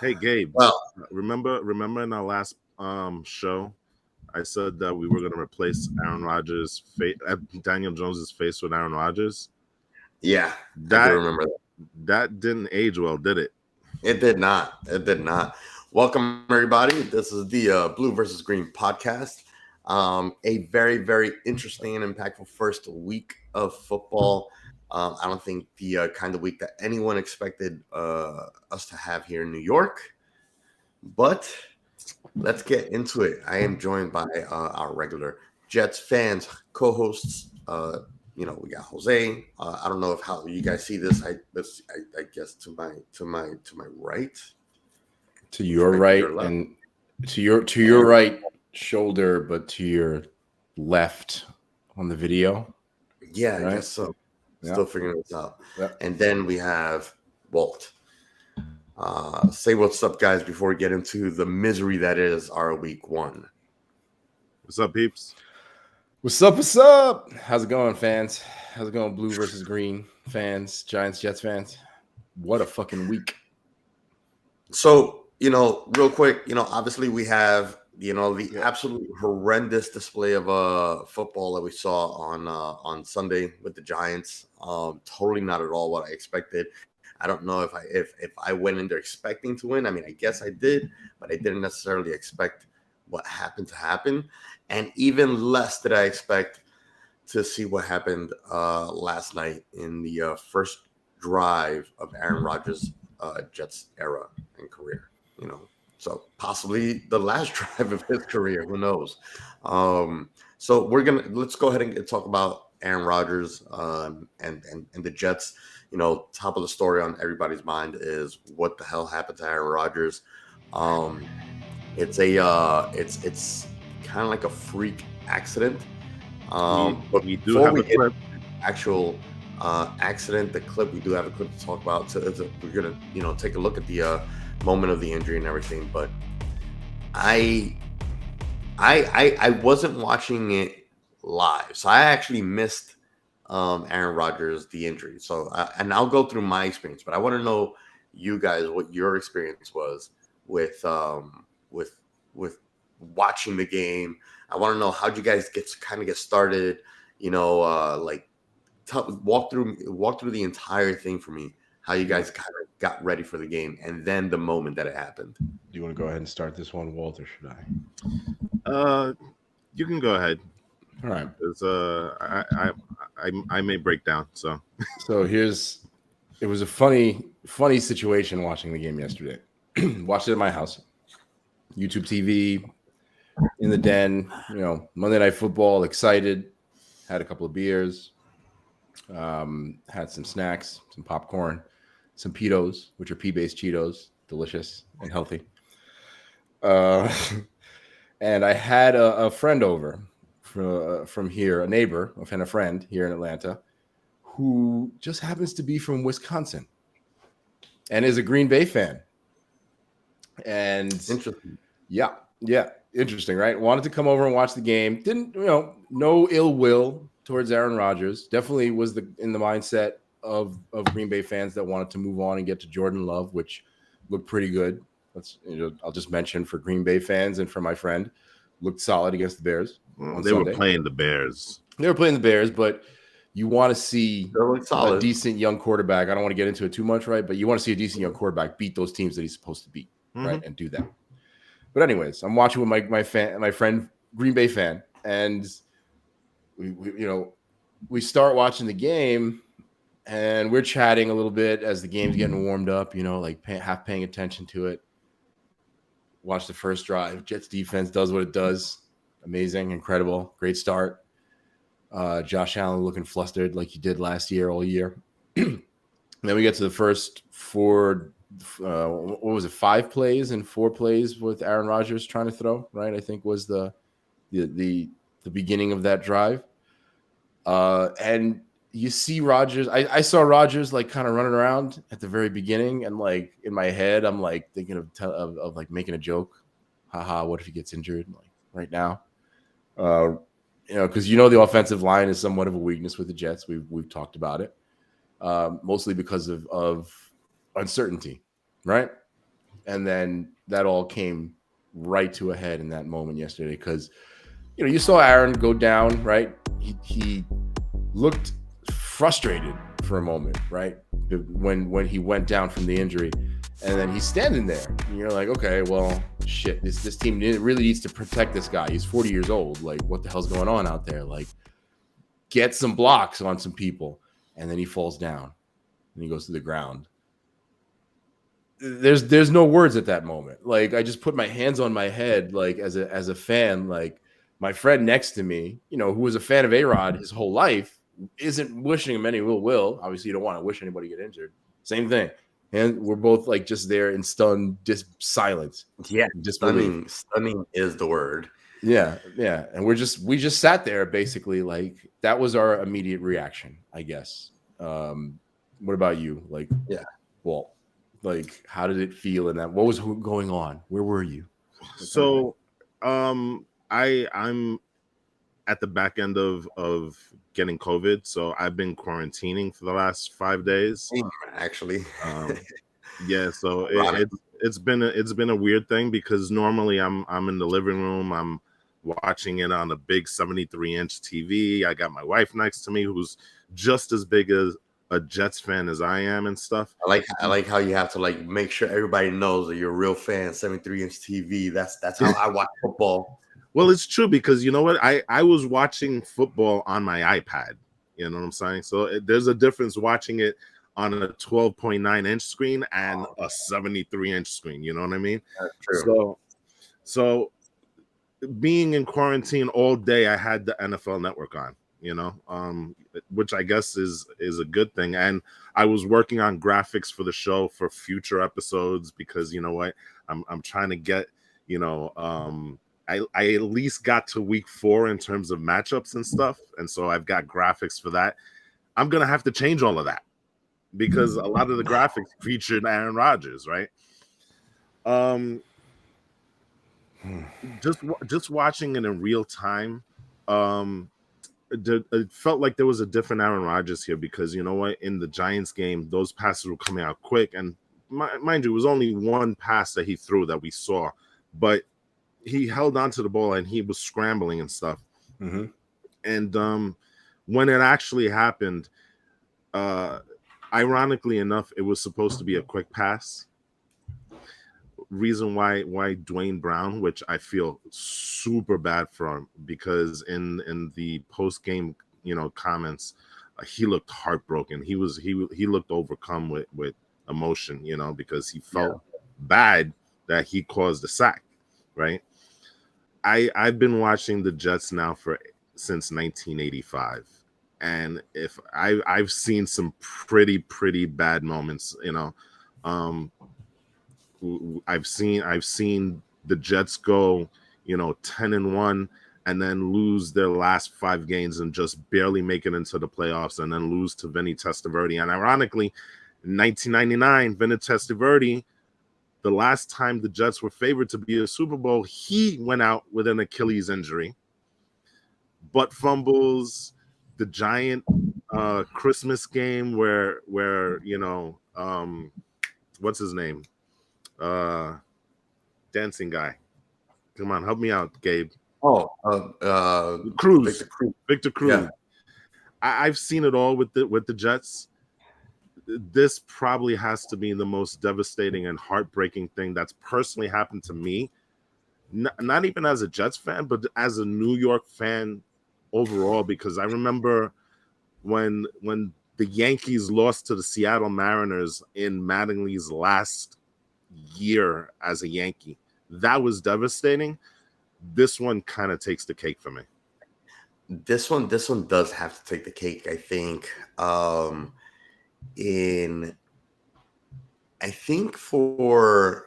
Hey Gabe, Well, remember in our last show, I said that we were going to replace Aaron Rodgers' face, Daniel Jones's face with Aaron Rodgers. yeah, I do That remember that. that didn't age well, did it? It did not. It did not. Welcome, everybody. This is the Blue versus Green podcast. A very, very interesting and impactful first week of football. I don't think the kind of week that anyone expected us to have here in New York. But let's get into it. I am joined by our regular Jets fans, co-hosts. We got Jose. I don't know if how you guys see this. I guess to my right, To your right and to your right shoulder, but to your left on the video. Yeah, right? I guess so. Yeah. Still figuring this out. Yeah. And then we have Walt. Say what's up, guys, before we get into the misery that is our week one. What's up, peeps? What's up? What's up? How's it going, fans? How's it going, Blue versus Green fans, Giants, Jets fans? What a fucking week. So, real quick, obviously we have, the absolute horrendous display of football that we saw on Sunday with the Giants. Totally not at all what I expected. I don't know if I went in there expecting to win. I mean, I guess I did, but I didn't necessarily expect what happened to happen. And even less did I expect to see what happened last night in the first drive of Aaron Rodgers' Jets era and career. So possibly the last drive of his career. Who knows? So let's go ahead and talk about Aaron Rodgers and the Jets. Top of the story on everybody's mind is what the hell happened to Aaron Rodgers. It's kind of like a freak accident. But we do have a clip. Actual accident, the clip, we do have a clip to talk about. So we're gonna take a look at the moment of the injury and everything. But I wasn't watching it live, so I actually missed Aaron Rodgers, the injury. So and I'll go through my experience, but I want to know you guys what your experience was with watching the game. I want to know how'd you guys get started. Walk through the entire thing for me. How you guys kind of got ready for the game, and then the moment that it happened. Do you want to go ahead and start this one, Walt, or should I? You can go ahead. All right. I may break down. So it was a funny situation watching the game yesterday. Watched it at my house, YouTube TV, in the den. Monday Night Football. Excited. Had a couple of beers. Had some snacks, some popcorn, some Pitos, which are pea-based Cheetos, delicious and healthy. And I had a friend over from here, a neighbor, a friend here in Atlanta, who just happens to be from Wisconsin and is a Green Bay fan. And interesting. Yeah, interesting, right? Wanted to come over and watch the game. Didn't, no ill will towards Aaron Rodgers. Definitely was in the mindset of Green Bay fans that wanted to move on and get to Jordan Love, which looked pretty good. I'll just mention for Green Bay fans and for my friend, looked solid against the Bears. They were playing the Bears. They were playing the Bears, but you want to see a decent young quarterback. I don't want to get into it too much, right? But you want to see a decent young quarterback beat those teams that he's supposed to beat, right? And do that. But anyways, I'm watching with my friend, Green Bay fan, and we start watching the game, and we're chatting a little bit as the game's getting warmed up, half paying attention to it. Watch the first drive. Jets defense does what it does. Amazing, incredible, great start. Josh Allen looking flustered like he did last year, all year. Then we get to the first four. What was it? 5 plays and 4 plays with Aaron Rodgers trying to throw. Right, I think was the beginning of that drive. And you see Rodgers. I saw Rodgers like kind of running around at the very beginning, and like in my head, I'm like thinking of like making a joke. Haha, what if he gets injured like right now? Because the offensive line is somewhat of a weakness with the Jets. We've talked about it, mostly because of uncertainty, right? And then that all came right to a head in that moment yesterday because, you saw Aaron go down, right? He looked frustrated for a moment, right? When he went down from the injury. And then he's standing there. And you're like, okay, well, shit, this team really needs to protect this guy. He's 40 years old. Like, what the hell's going on out there? Like, get some blocks on some people. And then he falls down and he goes to the ground. There's no words at that moment. Like, I just put my hands on my head, like, as a fan. Like, my friend next to me, who was a fan of A-Rod his whole life, isn't wishing him any ill will. Obviously, you don't want to wish anybody get injured. Same thing. And we're both like just there in stunned silence. Yeah, disbelief. Stunning is the word. Yeah. And we just sat there basically. Like, that was our immediate reaction, I guess. What about you? Like, yeah. Well, like, how did it feel in that? What was going on? Where were you? So, I'm at the back end of getting COVID, so I've been quarantining for the last 5 days. Actually, yeah. So it's been a weird thing because normally I'm in the living room, I'm watching it on a big 73-inch TV. I got my wife next to me, who's just as big as a Jets fan as I am and stuff. I like how you have to like make sure everybody knows that you're a real fan. 73-inch TV. That's how I watch football. Well, it's true because you know what? I was watching football on my iPad. You know what I'm saying? So there's a difference watching it on a 12.9-inch screen and a 73-inch screen. You know what I mean? That's true. So being in quarantine all day, I had the NFL Network on. Which I guess is a good thing. And I was working on graphics for the show for future episodes because you know what? I'm trying to get I at least got to week 4 in terms of matchups and stuff. And so I've got graphics for that. I'm going to have to change all of that because a lot of the graphics featured Aaron Rodgers, right? Just watching it in real time, it felt like there was a different Aaron Rodgers here because you know what? In the Giants game, those passes were coming out quick. And mind you, it was only one pass that he threw that we saw. But he held on to the ball and he was scrambling and stuff. Mm-hmm. And when it actually happened, ironically enough, it was supposed to be a quick pass. Reason why Dwayne Brown, which I feel super bad for him, because in the post game comments, he looked heartbroken. He looked overcome with emotion, because he felt bad that he caused the sack, right? I've been watching the Jets now since 1985, and if I've seen some pretty bad moments. I've seen the Jets go 10-1 and then lose their last 5 games and just barely make it into the playoffs and then lose to Vinny Testaverde. And ironically, in 1999, Vinny Testaverde, the last time the Jets were favored to be a Super Bowl, he went out with an Achilles injury. Butt fumbles, the giant Christmas game where what's his name? Dancing guy. Come on, help me out, Gabe. Cruz. Victor Cruz. Yeah. I've seen it all with the Jets. This probably has to be the most devastating and heartbreaking thing that's personally happened to me. Not even as a Jets fan, but as a New York fan overall, because I remember when the Yankees lost to the Seattle Mariners in Mattingly's last year as a Yankee. That was devastating. This one kind of takes the cake for me. This one does have to take the cake, I think. I think for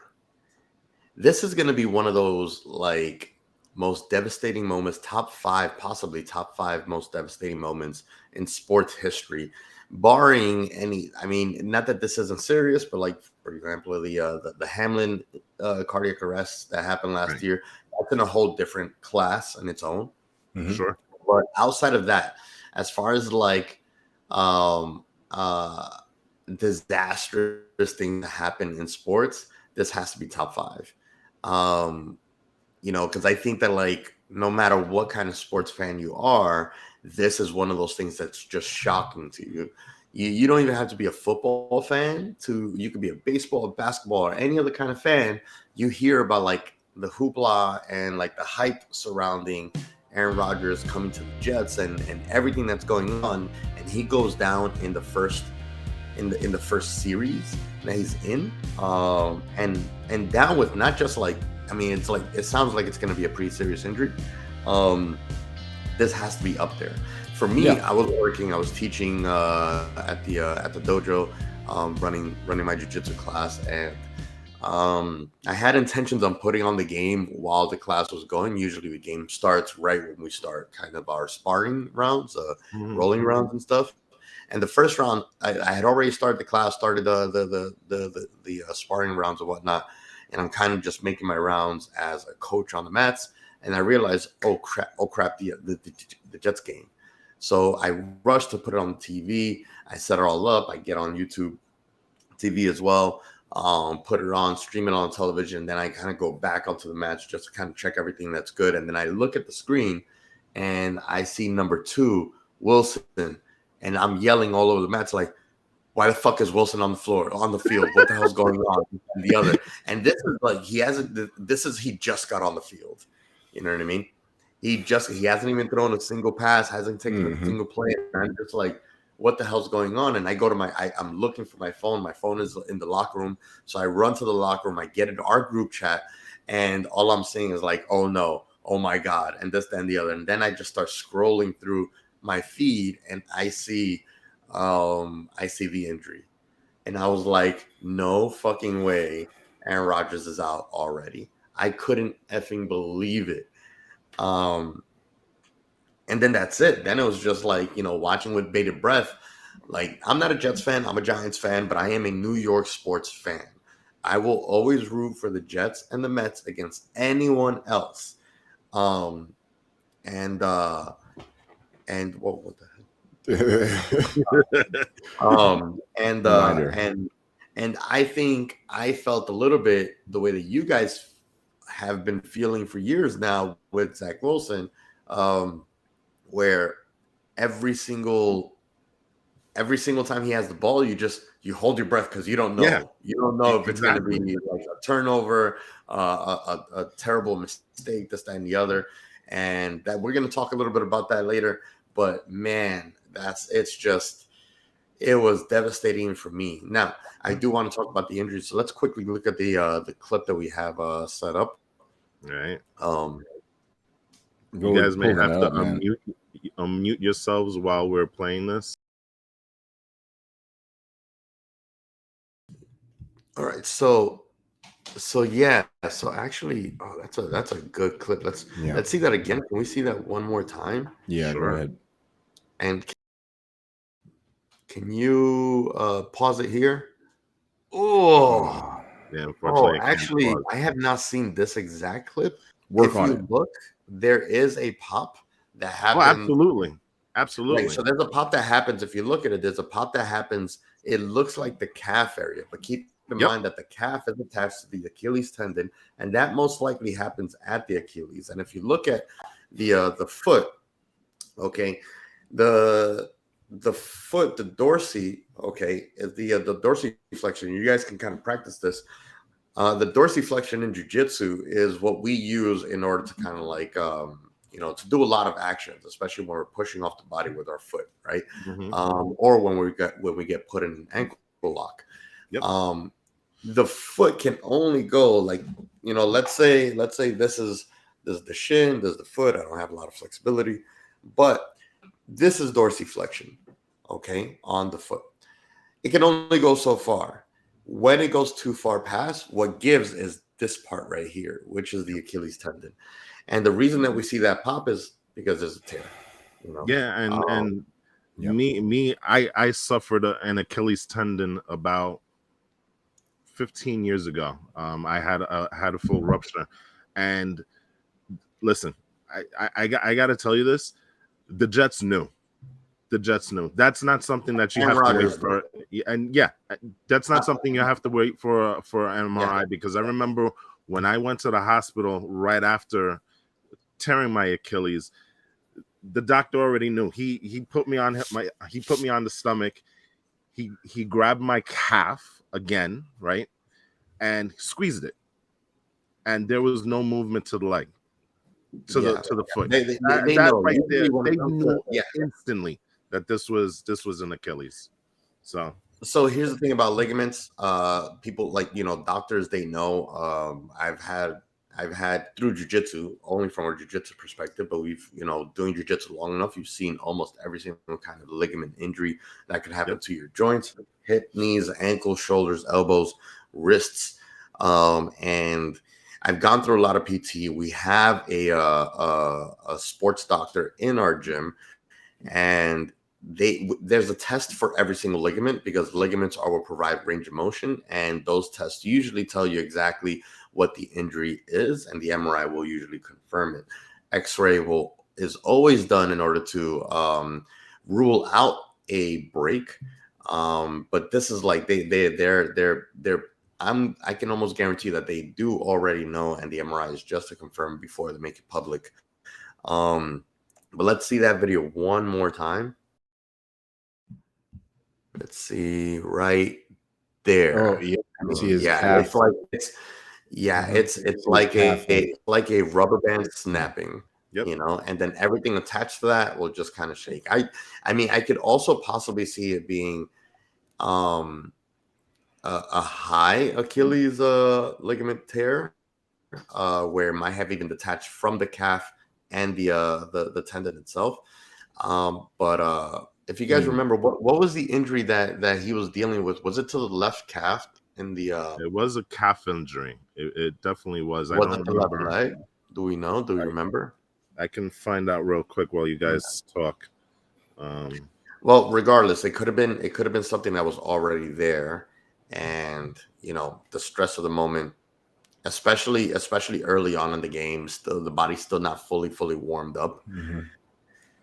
this is going to be one of those like most devastating moments, possibly top 5 most devastating moments in sports history, barring any. I mean, not that this isn't serious, but like for example, the Hamlin cardiac arrest that happened last year, that's in a whole different class on its own. Mm-hmm. Sure. But outside of that, as far as like disastrous thing to happen in sports, this has to be top 5. Because I think that, like, no matter what kind of sports fan you are, this is one of those things that's just shocking to you. You don't even have to be a football fan you could be a baseball, basketball, or any other kind of fan. You hear about like the hoopla and like the hype surrounding Aaron Rodgers coming to the Jets and everything that's going on, and he goes down in the first series that he's in, and down with not just like, I mean, it's like, it sounds like it's going to be a pretty serious injury. This has to be up there for me. I was teaching at the dojo, running my jiu-jitsu class, and I had intentions on putting on the game while the class was going. Usually the game starts right when we start kind of our sparring rounds, rolling rounds and stuff. And the first round, I had already started the class, started the sparring rounds and whatnot, and I'm kind of just making my rounds as a coach on the mats. And I realized, oh crap, the Jets game. So I rushed to put it on the TV. I set it all up. I get on YouTube TV as well, put it on, stream it on television. Then I kind of go back onto the match just to kind of check everything that's good. And then I look at the screen and I see number 2, Wilson. And I'm yelling all over the match, like, why the fuck is Wilson on the field? What the hell's going on? And the other. And this is like, he just got on the field. You know what I mean? He hasn't even thrown a single pass, hasn't taken a single play. And I'm just like, what the hell's going on? And I go to I'm looking for my phone. My phone is in the locker room. So I run to the locker room. I get into our group chat. And all I'm seeing is like, oh no, oh my God. And this, that, and the other. And then I just start scrolling through my feed and I see the injury. And I was like, no fucking way Aaron Rodgers is out already. I couldn't effing believe it. And then that's it. Then it was just like, watching with bated breath. Like, I'm not a Jets fan. I'm a Giants fan, but I am a New York sports fan. I will always root for the Jets and the Mets against anyone else. And what the and I think I felt a little bit the way that you guys have been feeling for years now with Zach Wilson, where every single time he has the ball, you hold your breath because you don't know. Yeah. You don't know if it's going to be like a turnover, a terrible mistake, this, that, and the other. And that we're going to talk a little bit about that later. But man, it was devastating for me. Now, I do want to talk about the injuries. So let's quickly look at the clip that we have set up. All right. You guys may have to unmute yourselves while we're playing this. All right. So yeah. So actually, that's a good clip. Let's see that again. Can we see that one more time? Yeah, sure. Go ahead. And can you pause it here? Oh, yeah. Unfortunately, actually, I have not seen this exact clip. If you look, there is a pop that happens. Oh, absolutely. Right, so there's a pop that happens. If you look at it, there's a pop that happens. It looks like the calf area, but keep in mind that the calf is attached to the Achilles tendon, and that most likely happens at the Achilles. And if you look at the foot, okay, the foot, the dorsiflexion, okay, is the dorsiflexion. You guys can kind of practice this. The dorsiflexion in jiu-jitsu is what we use in order to kind of like, to do a lot of actions, especially when we're pushing off the body with our foot, right? Mm-hmm. Or when we get put in an ankle lock. Yep. The foot can only go like, let's say this is the shin, this is the foot. I don't have a lot of flexibility, but this is dorsiflexion, okay, on the foot. It can only go so far. When it goes too far past, what gives is this part right here, which is the Achilles tendon. And the reason that we see that pop is because there's a tear. Yeah, I suffered an Achilles tendon about 15 years ago. I had a full rupture, and listen, I got to tell you this: the Jets knew. That's not something that you have to wait for. And that's not something you have to wait for an MRI, Yeah. because I remember when I went to the hospital right after tearing my Achilles, the doctor already knew. He put me on the stomach. He grabbed my calf again, right, and squeezed it, and there was no movement to the leg, to the foot. They That know. right there, Usually when they it comes knew to, instantly that this was an Achilles. So here's the thing about ligaments. People doctors, they know. I've had through jujitsu, only from a jujitsu perspective, but we've doing jujitsu long enough, you've seen almost every single kind of ligament injury that could happen to your joints, hip, knees, ankles, shoulders, elbows, wrists, and I've gone through a lot of PT. We have a sports doctor in our gym, and there's a test for every single ligament, because ligaments are what provide range of motion, and those tests usually tell you exactly what the injury is, and the MRI will usually confirm it. X-ray is always done in order to rule out a break, but this is like they're I can almost guarantee that they do already know, and the MRI is just to confirm before they make it public. But let's see that video one more time. Let's see right there. Oh yeah, see his calf. It's like a rubber band snapping. And then everything attached to that will just kind of shake. I mean, I could also possibly see it being a high Achilles ligament tear, where it might have even detached from the calf and the tendon itself. But if you guys remember, what was the injury that he was dealing with? Was it to the left calf in the It was a calf injury. It definitely was. I was don't it the left remember. leg? Do we know? Do we remember? I can find out real quick while you guys talk. Well, regardless, it could have been something that was already there, and the stress of the moment, especially early on in the game, still the body's still not fully warmed up.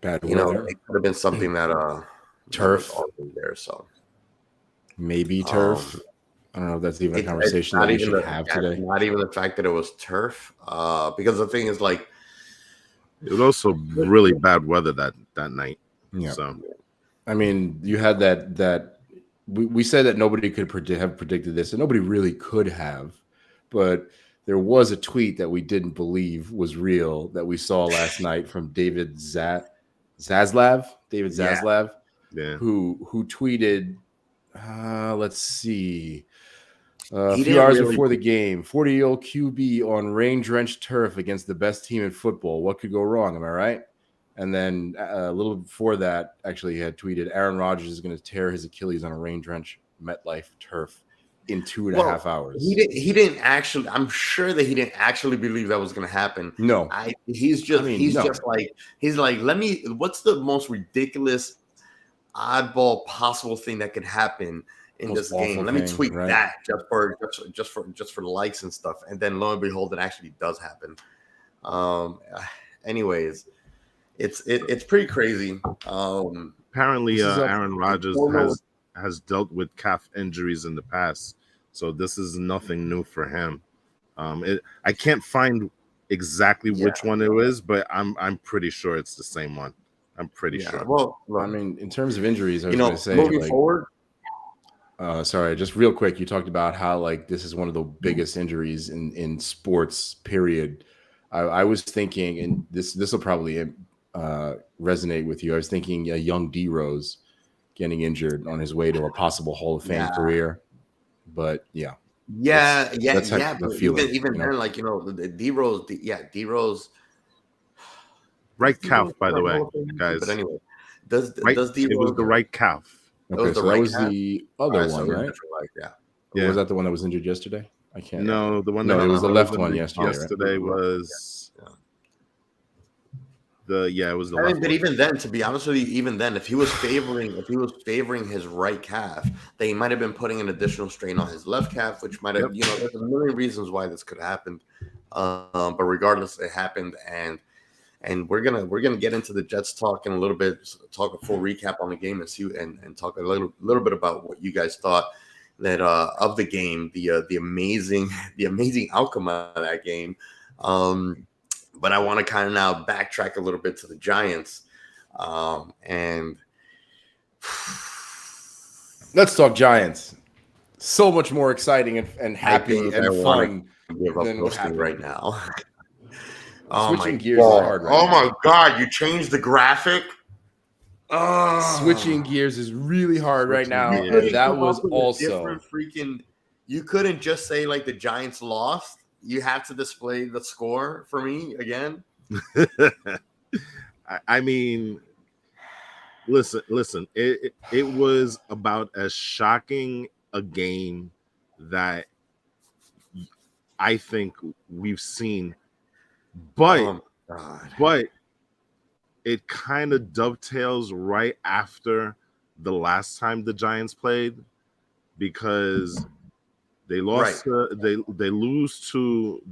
Bad weather. It could have been something that turf that was already there. So maybe turf. I don't know if that's even a conversation that we should have today. Not even the fact that it was turf, because the thing is, like, it was also really bad weather that night. Yeah. So, I mean, you had that we said that nobody could have predicted this, and nobody really could have, but there was a tweet that we didn't believe was real that we saw last night from David Zaslav, who tweeted, let's see, a few hours before the game, 40-year-old QB on rain-drenched turf against the best team in football. What could go wrong? Am I right? And then a little before that, actually, he had tweeted, Aaron Rodgers is going to tear his Achilles on a rain-drenched MetLife turf in 2.5 hours. He didn't actually. I'm sure that he didn't actually believe that was going to happen. No, he's like, let me. What's the most ridiculous, oddball possible thing that could happen in this game? Let me tweet that just for the likes and stuff. And then lo and behold, it actually does happen. Anyways, it's pretty crazy. Apparently, Aaron Rodgers has dealt with calf injuries in the past, so this is nothing new for him. I can't find exactly which one it is, but I'm pretty sure it's the same one. I'm pretty sure. Well, I mean, in terms of injuries, I was going to say, moving forward. Sorry, just real quick, you talked about how like this is one of the biggest injuries in sports. Period. I was thinking, and this will probably resonate with you. I was thinking a young D Rose getting injured on his way to a possible Hall of Fame career, but that's but feeling, even then, like the D Rose, right calf, by the way, guys. But anyway, does D Rose? It was the right calf. Okay, so that was the other one, right? Yeah. Was that the one that was injured yesterday? I can't. No, the one. No, that it was the left one yesterday. Yesterday was it was the left. But even then, to be honest with you, even then, if he was favoring his right calf, they might have been putting an additional strain on his left calf, which might have, there's a million reasons why this could have happened. But regardless, it happened, and And we're gonna get into the Jets talk in a little bit, talk a full recap on the game, and see and talk a little bit about what you guys thought that of the game, the amazing outcome of that game. But I want to kind of now backtrack a little bit to the Giants, and let's talk Giants. So much more exciting and happy and fun than what happened right now. Switching gears is hard right now. Oh my God, you changed the graphic? Switching gears is really hard right now. And that was also freaking. You couldn't just say like the Giants lost. You have to display the score for me again. I mean, listen. It was about as shocking a game that I think we've seen, but it kind of dovetails right after the last time the Giants played, because they lost. They lose to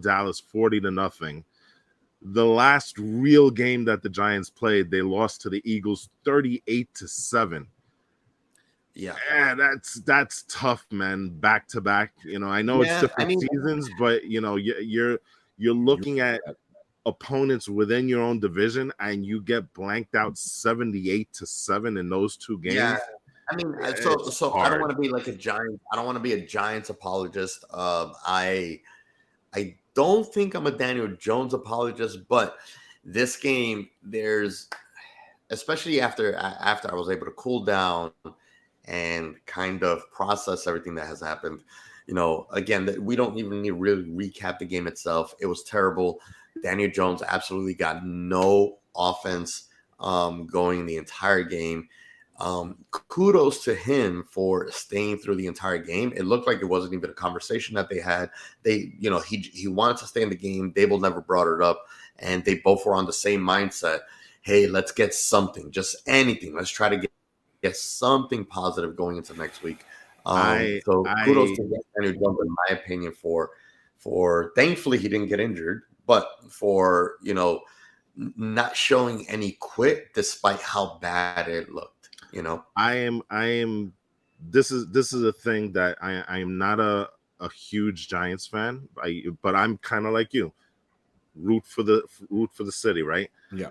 Dallas 40-0. The last real game that the Giants played, they lost to the Eagles 38-7. Yeah, that's tough, man. Back to back. I know it's different seasons, but you're looking at opponents within your own division, and you get blanked out 78-7 in those two games. Yeah. I mean, so I don't want to be like a Giant. I don't want to be a Giants apologist. I don't think I'm a Daniel Jones apologist, but this game, there's, especially after I was able to cool down and kind of process everything that has happened. Again, we don't even need to really recap the game itself. It was terrible. Daniel Jones absolutely got no offense going the entire game. Kudos to him for staying through the entire game. It looked like it wasn't even a conversation that they had. He wanted to stay in the game. Dable never brought it up, and they both were on the same mindset. Hey, let's get something, just anything. Let's try to get something positive going into next week. So kudos to Daniel Jones, in my opinion, for thankfully he didn't get injured, but for not showing any quit despite how bad it looked. I am. This is a thing that I am not a huge Giants fan, but I'm kind of like you, root for the city, right? Yeah.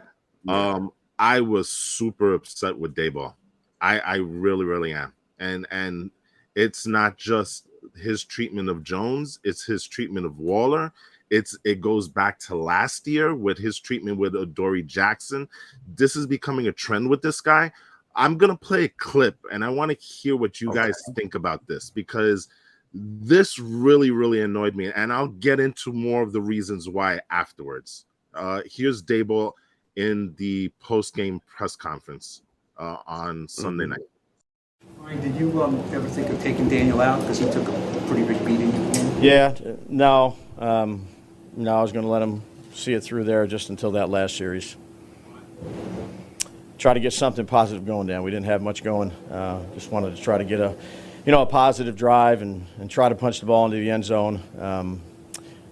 I was super upset with Dayball. I really, really am, and it's not just his treatment of Jones; it's his treatment of Waller. It goes back to last year with his treatment with Adoree Jackson. This is becoming a trend with this guy. I'm going to play a clip, and I want to hear what you guys think about this, because this really, really annoyed me, and I'll get into more of the reasons why afterwards. Here's Daboll in the post-game press conference on Sunday night. Did you ever think of taking Daniel out because he took a pretty big beating in the game? Yeah, no. I was going to let him see it through there just until that last series. Try to get something positive going, Dan. We didn't have much going. Just wanted to try to get a positive drive and try to punch the ball into the end zone.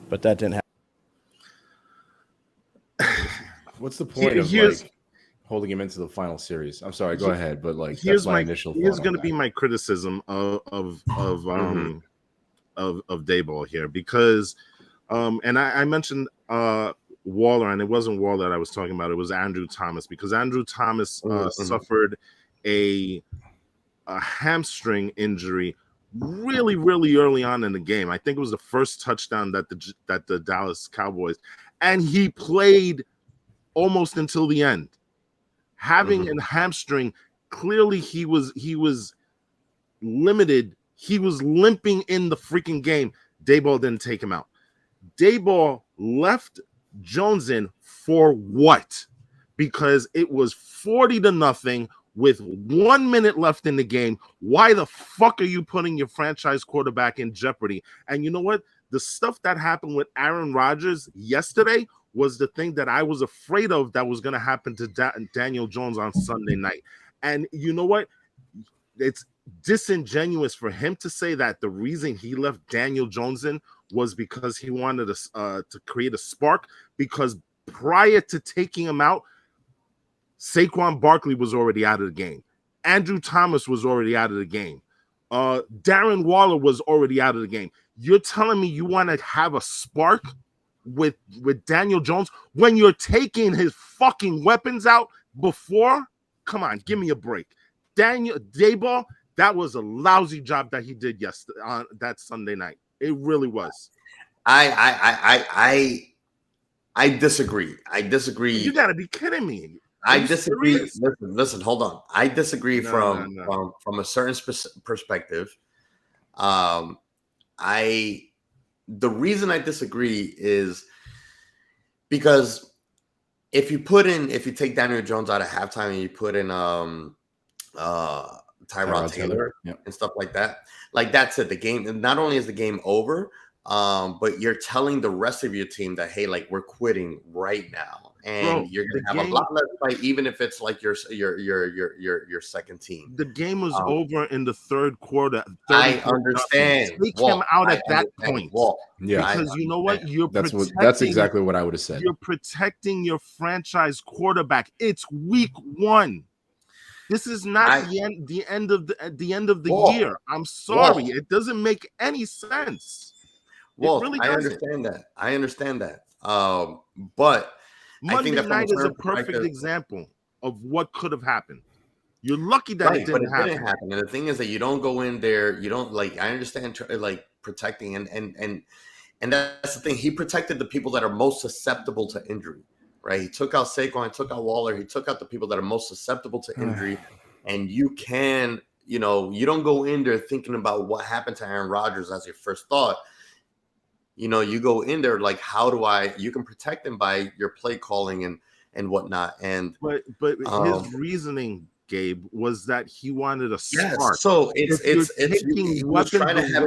But that didn't happen. What's the point of holding him into the final series? I'm sorry, go ahead. But that's my initial thought. Here's going to be my criticism of Daboll here, because and I mentioned Waller, and it wasn't Waller that I was talking about. It was Andrew Thomas, because Andrew Thomas suffered a hamstring injury really, really early on in the game. I think it was the first touchdown that the Dallas Cowboys, and he played almost until the end. Having a hamstring, clearly he was limited. He was limping in the freaking game. Daboll didn't take him out. Daboll left Jones in for what? Because it was 40-0 with 1 minute left in the game. Why the fuck are you putting your franchise quarterback in jeopardy? And you know what? The stuff that happened with Aaron Rodgers yesterday was the thing that I was afraid of that was going to happen to Daniel Jones on Sunday night. And you know what? It's disingenuous for him to say that the reason he left Daniel Jones in was because he wanted to create a spark, because prior to taking him out, Saquon Barkley was already out of the game. Andrew Thomas was already out of the game. Darren Waller was already out of the game. You're telling me you want to have a spark with Daniel Jones when you're taking his fucking weapons out before? Come on, give me a break. Daniel Dayball, that was a lousy job that he did yesterday on that Sunday night. It really was. I disagree. I disagree. You gotta be kidding me. I disagree. Listen, hold on. I disagree from a certain perspective. The reason I disagree is because if you take Daniel Jones out of halftime and you put in Tyrod Taylor and stuff like that, like that's it. The game, and not only is the game over, but you're telling the rest of your team that, hey, like, we're quitting right now, and you're gonna have a lot less fight, even if it's like your second team. The game was over in the third quarter. I understand. Take him out at that point. Because you know what? That's exactly what I would have said. You're protecting your franchise quarterback. It's week 1. This is not the end of the year. I'm sorry. It doesn't make any sense. Well, really I understand that. But Monday night is a perfect example of what could have happened. You're lucky that it didn't happen. And the thing is that you don't go in there. You don't, like, I understand, like, protecting and that's the thing. He protected the people that are most susceptible to injury, right? He took out Saquon, took out Waller. He took out the people that are most susceptible to injury. And you can, you don't go in there thinking about what happened to Aaron Rodgers as your first thought. You go in there like, you can protect him by your play calling and whatnot. And but his reasoning, Gabe, was that he wanted a spark. Yes, so he was trying to have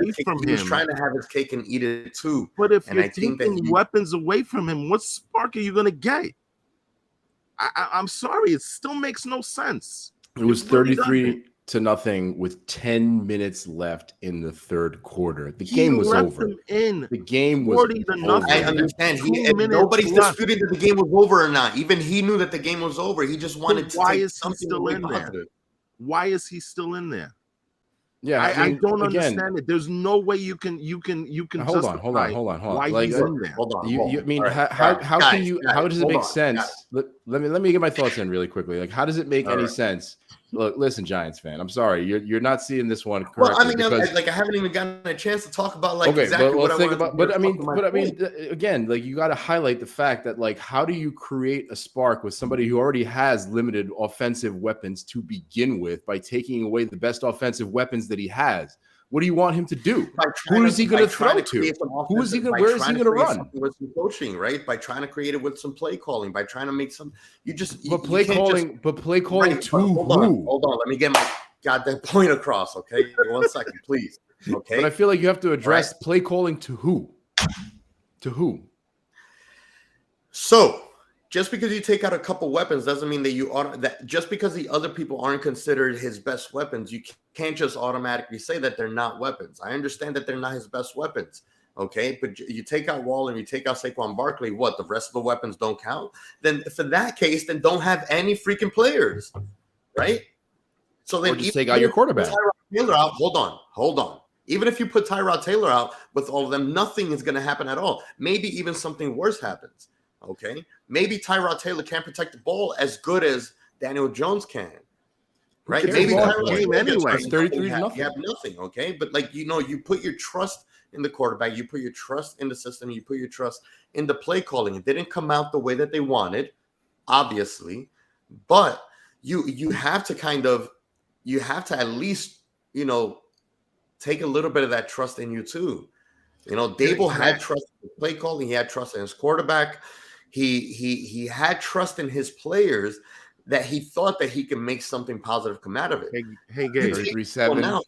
his cake and eat it too. But if you're taking weapons away from him, what spark are you going to get? I'm sorry, it still makes no sense. It was 33-0 with 10 minutes left in the third quarter. The game was over. The game was 40-0. I understand. Nobody's disputing that the game was over or not. Even he knew that the game was over. He just wanted to take something away positive. Why is he still in there? Yeah, I don't understand it. There's no way you can hold on. Why like, he's in there? Hold on. How does it make sense? Let me get my thoughts in really quickly. Like, how does it make any sense? Look, listen, Giants fan. I'm sorry, you're not seeing this one correctly. Well, I mean, I haven't even gotten a chance to talk about exactly what I want to do. But I mean, again, like, you got to highlight the fact that, like, how do you create a spark with somebody who already has limited offensive weapons to begin with by taking away the best offensive weapons that he has? What do you want him to do? Who is he going to throw to? Who is he going? Where is he going to run? With some coaching, right? By trying to create it with some play calling, by trying to make some. Play calling right, to hold on. Let me get my goddamn point across. Okay, 1 second, please. Okay. But I feel like you have to address play calling to who? To who? So, just because you take out a couple weapons doesn't mean that just because the other people aren't considered his best weapons, you can't just automatically say that they're not weapons. I understand that they're not his best weapons, okay? But you take out Waller and you take out Saquon Barkley, what, the rest of the weapons don't count? Then for that case, then don't have any freaking players, right? So then just take out your quarterback. Taylor out, hold on. Even if you put Tyrod Taylor out with all of them, nothing is going to happen at all. Maybe even something worse happens. Okay, maybe Tyrod Taylor can't protect the ball as good as Daniel Jones can, right? Maybe Tyrod Taylor anyway. 33-0. You have nothing, okay? But you put your trust in the quarterback, you put your trust in the system, you put your trust in the play calling. It didn't come out the way that they wanted, obviously, but you have to at least take a little bit of that trust in you too. Dable had trust in play calling. He had trust in his quarterback. He had trust in his players that he thought that he could make something positive come out of it. Hey, Gabe. 33-7. Now,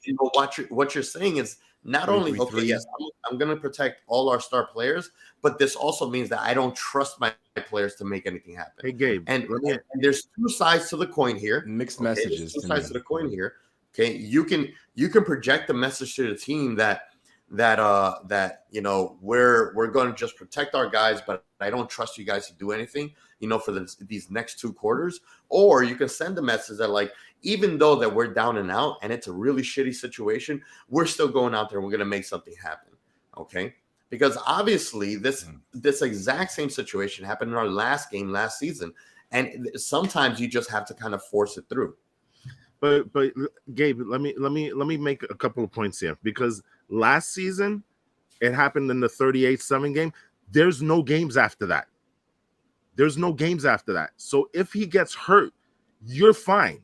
what you're saying is not only, okay, yes, I'm going to protect all our star players, but this also means that I don't trust my players to make anything happen. Hey, Gabe. And there's two sides to the coin here. Mixed messages. There's two sides to the coin here. Okay, you can project the message to the team that, that we're going to just protect our guys, but I don't trust you guys to do anything, for these next 2 quarters. Or you can send a message that, like, even though that we're down and out and it's a really shitty situation, we're still going out there and we're going to make something happen. Okay. Because obviously this exact same situation happened in our last game last season. And sometimes you just have to kind of force it through. But Gabe, let me make a couple of points here, because last season it happened in the 38-7 game. There's no games after that. So if he gets hurt, you're fine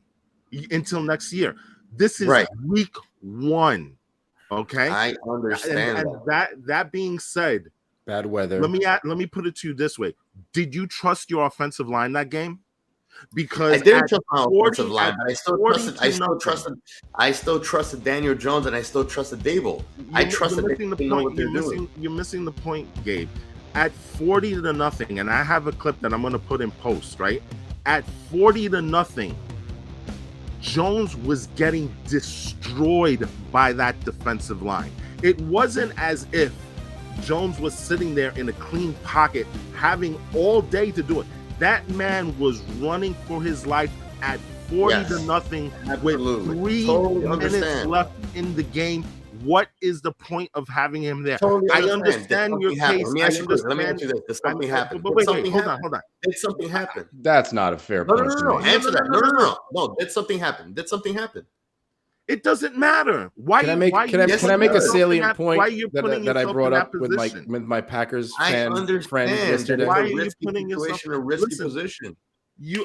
until next year. This is right. week 1. Okay, I understand. And that being said, bad weather. Let me put it to you this way: did you trust your offensive line that game? Because I didn't trust my offensive line, but I still trusted Daniel Jones, and I still trusted Dable. I trusted You're missing the point, Gabe. At 40-0, and I have a clip that I'm going to put in post. Right at 40-0. Jones was getting destroyed by that defensive line. It wasn't as if Jones was sitting there in a clean pocket having all day to do it. That man was running for his life at 40-0 with 3 minutes left in the game. What is the point of having him there? I understand your case. Let me ask you this. Did something happen? Hold on. Did something happen? That's not a fair point. No. Answer that. No. Did something happen? It doesn't matter. Why? Can I make a salient point that I brought up with my Packers friends yesterday? Why are you putting yourself in a risky position?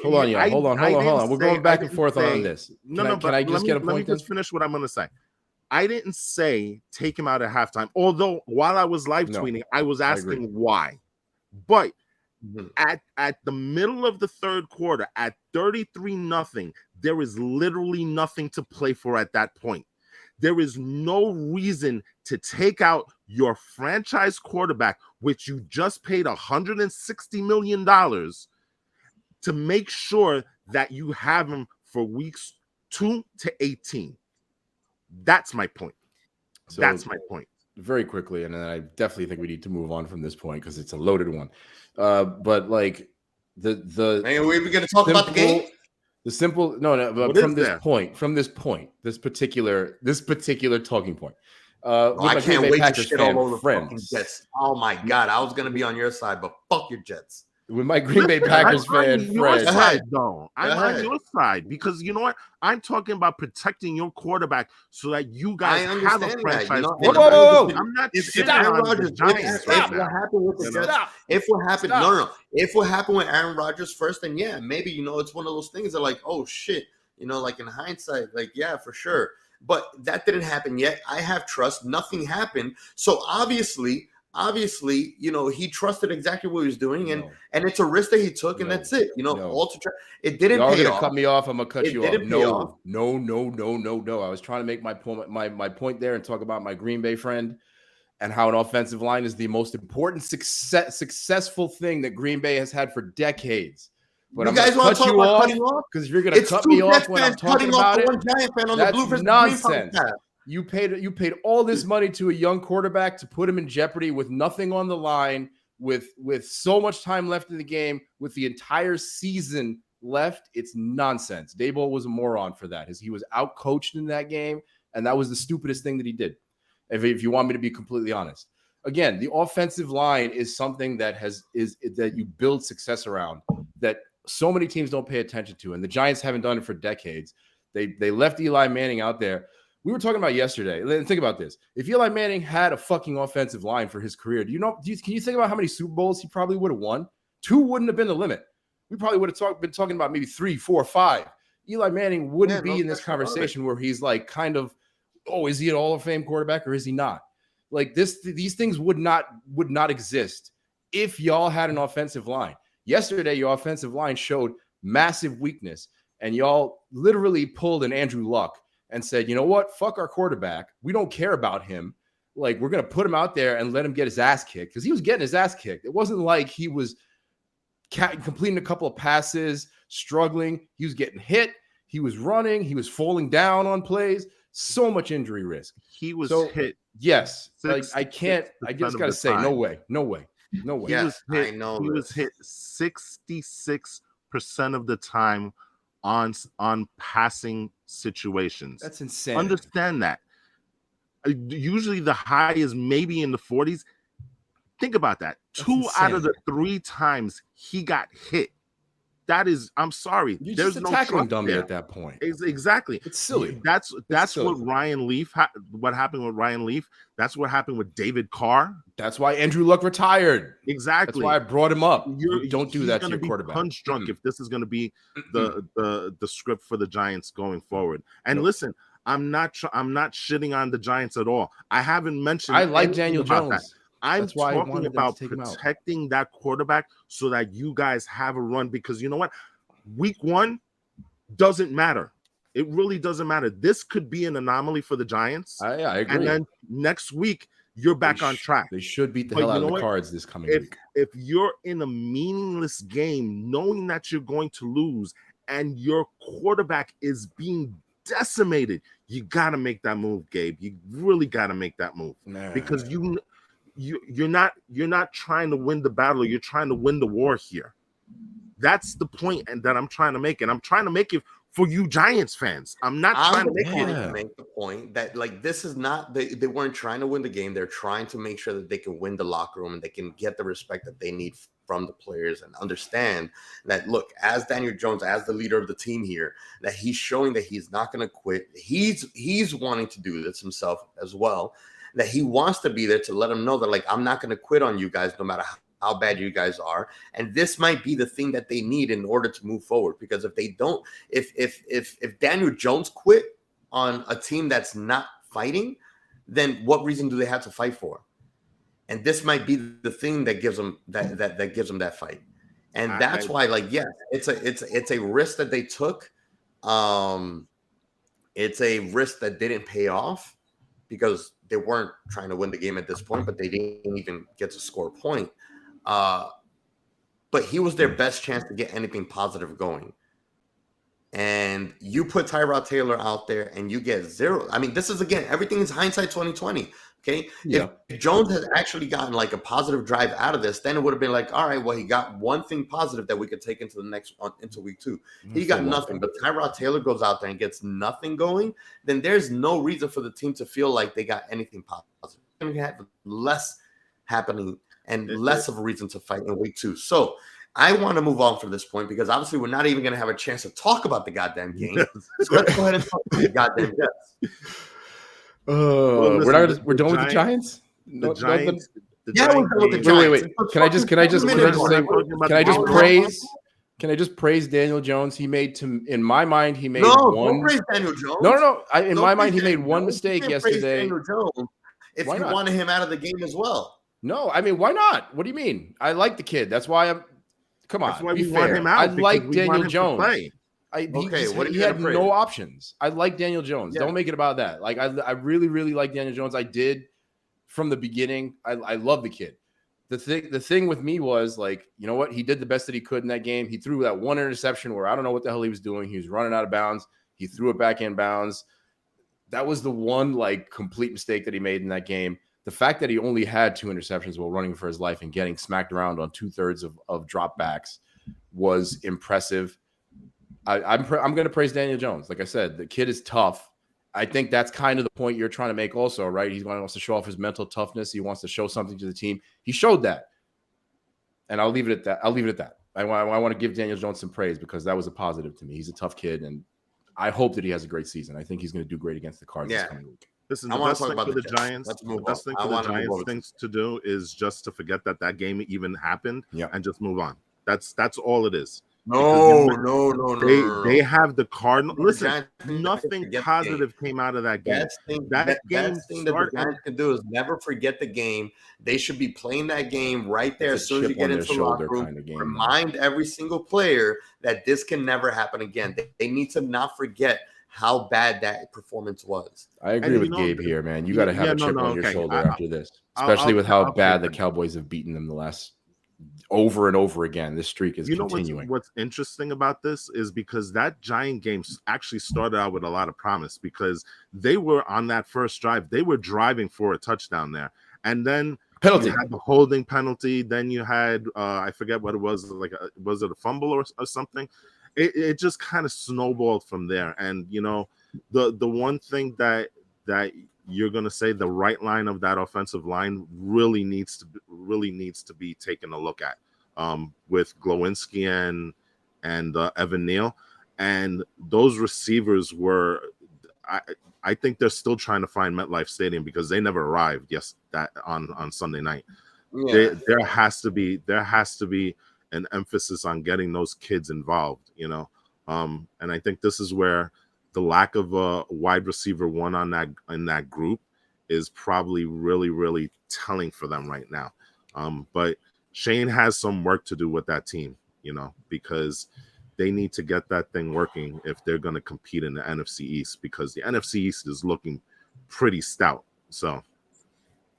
Hold on. We're going back and forth on this. Can I just get a point? Let me just finish what I'm going to say. I didn't say take him out at halftime, although while I was live tweeting, I was asking why. But at the middle of the third quarter, at 33-0, there is literally nothing to play for at that point. There is no reason to take out your franchise quarterback, which you just paid $160 million, to make sure that you have him for weeks 2 to 18. That's my point. Very quickly, and then I definitely think we need to move on from this point because it's a loaded one. But like the hey, we're going to talk about the game. The simple but from this particular talking point. I can't wait to shit all over the fucking Jets. Oh my god, I was going to be on your side, but fuck your Jets. With my Green Bay Packers fan friends. I'm on your side because you know what? I'm talking about protecting your quarterback so that you guys have a franchise quarterback. Whoa. I'm not if Aaron Rodgers, if what happened with Aaron Rodgers first, then yeah, maybe it's one of those things that like, oh shit, like in hindsight, like yeah, for sure. But that didn't happen yet. I have trust. Nothing happened. So obviously, he trusted exactly what he was doing, and it's a risk that he took, and that's it. All to try. It didn't Y'all pay gonna off. cut me off. I'm gonna cut you off. No. I was trying to make my point there and talk about my Green Bay friend and how an offensive line is the most important successful thing that Green Bay has had for decades. But I'm guys want to talk about cutting off? Because you're gonna cut me off when I'm talking about it. One Giant fan on that's the nonsense. You paid all this money to a young quarterback to put him in jeopardy with nothing on the line, with so much time left in the game, with the entire season left. It's nonsense. Daboll was a moron for that. He was out-coached in that game, and that was the stupidest thing that he did, if you want me to be completely honest. Again, the offensive line is something that that you build success around, that so many teams don't pay attention to, and the Giants haven't done it for decades. They left Eli Manning out there. We were talking about yesterday. Think about this. If Eli Manning had a fucking offensive line for his career, can you think about how many Super Bowls he probably would have won? 2 wouldn't have been the limit. We probably would have been talking about maybe 3, 4, 5. Eli Manning wouldn't be in this conversation where he's like kind of, oh, is he an Hall of Fame quarterback or is he not? Like these things would not exist if y'all had an offensive line. Yesterday, your offensive line showed massive weakness, and y'all literally pulled an Andrew Luck and said, you know what? Fuck our quarterback. We don't care about him. Like, we're going to put him out there and let him get his ass kicked, because he was getting his ass kicked. It wasn't like he was completing a couple of passes, struggling. He was getting hit. He was running. He was falling down on plays. So much injury risk. He was hit Yes. Like I can't. I just 66% got to of the say, no time. way, no way, no way. Yes, He I know he was this. hit 66% of the time on passing situations. That's insane. Understand that. Usually the high is maybe in the 40s. Think about that. That's 2 out of insanity. the 3 times he got hit. That is, I'm sorry. You're There's just a no tackling trust dummy there. at that point. Exactly. It's silly. That's silly. what Ryan Leaf. What happened with Ryan Leaf? That's what happened with David Carr. That's why Andrew Luck retired. Exactly. That's why I brought him up. Don't do He's that to gonna your be quarterback. punch drunk if this is going to be the script for the Giants going forward. And listen, I'm not shitting on the Giants at all. I haven't mentioned. I like anything Daniel about Jones. that. I'm That's why I talking wanted them to about take him out. protecting that quarterback so that you guys have a run, because you know what? Week 1 doesn't matter. It really doesn't matter. This could be an anomaly for the Giants. I agree. And then next week, you're back on track. They should beat the But hell you out know of the what? Cards this coming week. If you're in a meaningless game, knowing that you're going to lose and your quarterback is being decimated, you got to make that move, Gabe. You really got to make that move, because you're not trying to win the battle. You're trying to win the war here. That's the point, and that I'm trying to make, and I'm trying to make it for you Giants fans. I'm not trying to make the point that, like, this is not, they weren't trying to win the game. They're trying to make sure that they can win the locker room and they can get the respect that they need from the players, and understand that, look, as Daniel Jones, as the leader of the team here, that he's showing that he's not going to quit. He's wanting to do this himself as well, that he wants to be there to let them know that, like, I'm not going to quit on you guys no matter how bad you guys are. And this might be the thing that they need in order to move forward, because if they don't, if Daniel Jones quit on a team that's not fighting, then what reason do they have to fight for? And this might be the thing that gives them that gives them that fight. And that's why, like, yeah, it's a risk that they took. It's a risk that didn't pay off, because they weren't trying to win the game at this point, but they didn't even get to score a point. But he was their best chance to get anything positive going. And you put Tyrod Taylor out there and you get 0. I mean, this is, again, everything is hindsight 2020. Okay. Yeah. If Jones has actually gotten like a positive drive out of this, then it would have been like, all right, well, he got one thing positive that we could take into the next one, into week 2. He got nothing. But Tyrod Taylor goes out there and gets nothing going, then there's no reason for the team to feel like they got anything positive. And we have less happening and less of a reason to fight in week 2. So I want to move on from this point, because obviously we're not even going to have a chance to talk about the goddamn game. So let's go ahead and talk about the goddamn Jets. We're done with the Giants. The Giants. We're done with the Giants. Wait. Can I just praise Daniel Jones? He made, in my mind, he made one. Don't praise Daniel Jones. No. In my mind, he made one mistake yesterday. Daniel Jones if you wanted him out of the game as well. No, I mean, why not? What do you mean? I like the kid. That's why I'm. Come on, that's why we want him out. I like Daniel Jones. He had no options. I like Daniel Jones. Don't make it about that. Like, I really, really like Daniel Jones. I did from the beginning. I love the kid. The thing with me was, like, you know what? He did the best that he could in that game. He threw that one interception where I don't know what the hell he was doing. He was running out of bounds. He threw it back in bounds. That was the one, like, complete mistake that he made in that game. The fact that he only had 2 interceptions while running for his life and getting smacked around on 2/3 of dropbacks was impressive. I'm going to praise Daniel Jones. Like I said, the kid is tough. I think that's kind of the point you're trying to make also, right? He wants to show off his mental toughness. He wants to show something to the team. He showed that. And I'll leave it at that. I want to give Daniel Jones some praise, because that was a positive to me. He's a tough kid, and I hope that he has a great season. I think he's going to do great against the Cards this coming week. Listen, the best thing for the Giants, things to do is just to forget that game even happened, and just move on. That's all it is. No. They have the Cardinals. Listen, nothing positive came out of that game. Best thing that the Giants can do is never forget the game. They should be playing that game right there as soon as you get into the locker room. Remind every single player that this can never happen again. They need to not forget how bad that performance was. I agree with Gabe here, man. You got to have a chip on your shoulder after this, especially with how bad the Cowboys have beaten them the last over and over again. This streak is You know continuing. what's interesting about this is because that Giant game actually started out with a lot of promise because they were on that first drive. They were driving for a touchdown there. And then Penalty. you had the holding penalty. Then you had, I forget what it was, was it a fumble or something? It just kind of snowballed from there. And, you know, the one thing that you're going to say, the right line of that offensive line really needs to be taken a look at. With Glowinski and Evan Neal, and those receivers were, I think they're still trying to find MetLife Stadium because they never arrived. Yes, that on Sunday night. Yeah. There has to be an emphasis on getting those kids involved. You know, and I think this is where the lack of a wide receiver one in that group is probably really telling for them right now. But Shane has some work to do with that team, you know, because they need to get that thing working if they're going to compete in the NFC East, because the NFC East is looking pretty stout. So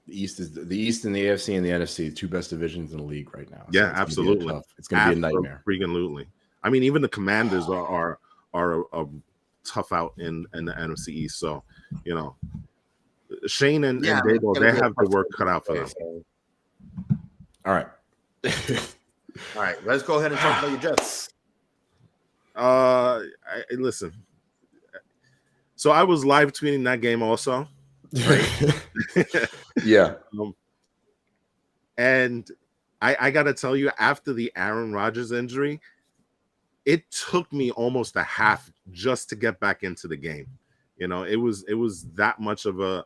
the East and the AFC and the NFC, the two best divisions in the league right now. Yeah, so absolutely. It's going to be a nightmare. Freaking. I mean, even the Commanders are a tough out in the NFC East. So, you know, Shane and Dable, they have the work cut out for them. All right. All right, let's go ahead and talk about your Jets. Listen. So I was live tweeting that game also. Right? Yeah. And I got to tell you, after the Aaron Rodgers injury, it took me almost a half just to get back into the game. You know, it was that much of a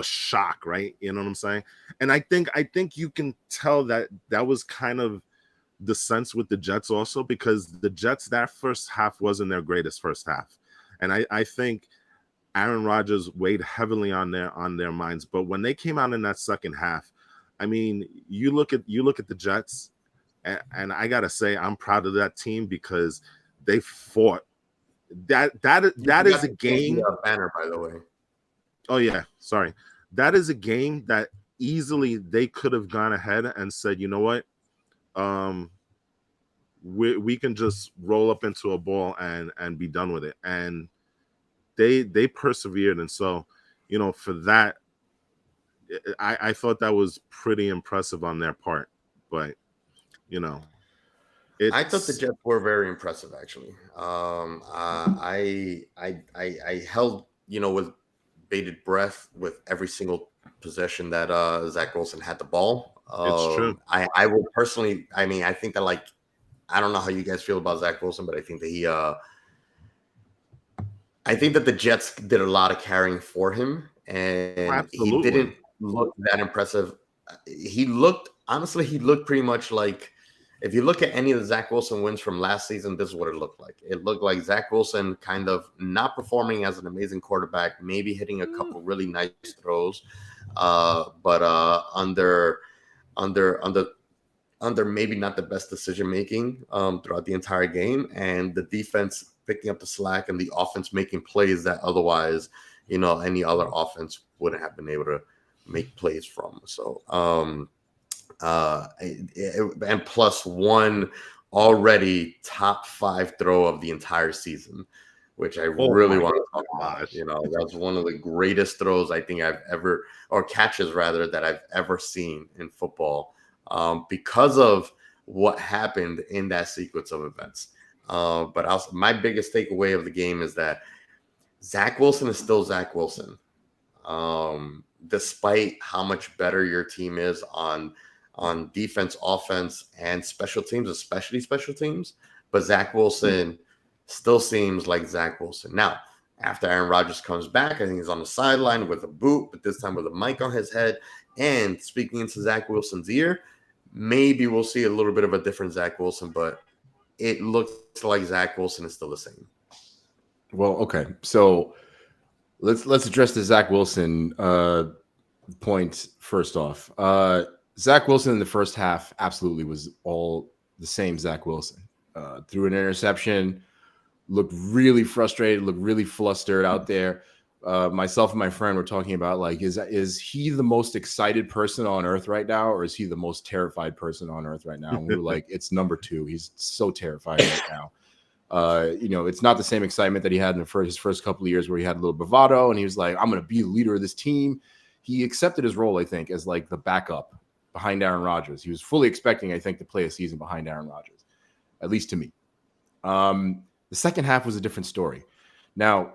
shock, right? You know what I'm saying? And I think you can tell that was kind of the sense with the Jets also, because the Jets, that first half wasn't their greatest first half. And I think Aaron Rodgers weighed heavily on their minds. But when they came out in that second half, I mean, you look at the Jets, and I gotta say I'm proud of that team because they fought. That is a game. Banner, by the way. Oh yeah, sorry. That is a game that easily they could have gone ahead and said, you know what, we can just roll up into a ball and be done with it. And they persevered, and so, you know, for that, I thought that was pretty impressive on their part. But, you know, I thought the Jets were very impressive, actually. I held, you know, with bated breath with every single possession that Zach Wilson had the ball. It's true. I will personally, I mean, I think that, like, I don't know how you guys feel about Zach Wilson, but I think that I think that the Jets did a lot of carrying for him, and he didn't look that impressive. He looked pretty much like, if you look at any of the Zach Wilson wins from last season, this is what it looked like. It looked like Zach Wilson kind of not performing as an amazing quarterback, maybe hitting a couple really nice throws, but under maybe not the best decision making throughout the entire game, and the defense picking up the slack and the offense making plays that otherwise, you know, any other offense wouldn't have been able to make plays from. So, and plus one already top 5 throw of the entire season, which I really want to talk about. You know, that's one of the greatest throws I think I've ever, or catches rather, that I've ever seen in football, because of what happened in that sequence of events. But also, my biggest takeaway of the game is that Zach Wilson is still Zach Wilson, despite how much better your team is on defense, offense, and special teams, especially special teams. But Zach Wilson still seems like Zach Wilson. Now, after Aaron Rodgers comes back, I think he's on the sideline with a boot, but this time with a mic on his head and speaking into Zach Wilson's ear. Maybe we'll see a little bit of a different Zach Wilson, but it looks like Zach Wilson is still the same. Well, okay. So let's address the Zach Wilson point first off. Zach Wilson in the first half absolutely was all the same Zach Wilson. Threw an interception, looked really frustrated, looked really flustered out there. myself and my friend were talking about, like, is he the most excited person on earth right now, or is he the most terrified person on earth right now? And we were like, it's number two. He's so terrified right now. It's not the same excitement that he had in his first couple of years where he had a little bravado and he was like, I'm going to be the leader of this team. He accepted his role, I think, as like the backup behind Aaron Rodgers. He was fully expecting, I think, to play a season behind Aaron Rodgers, at least to me. The second half was a different story. Now,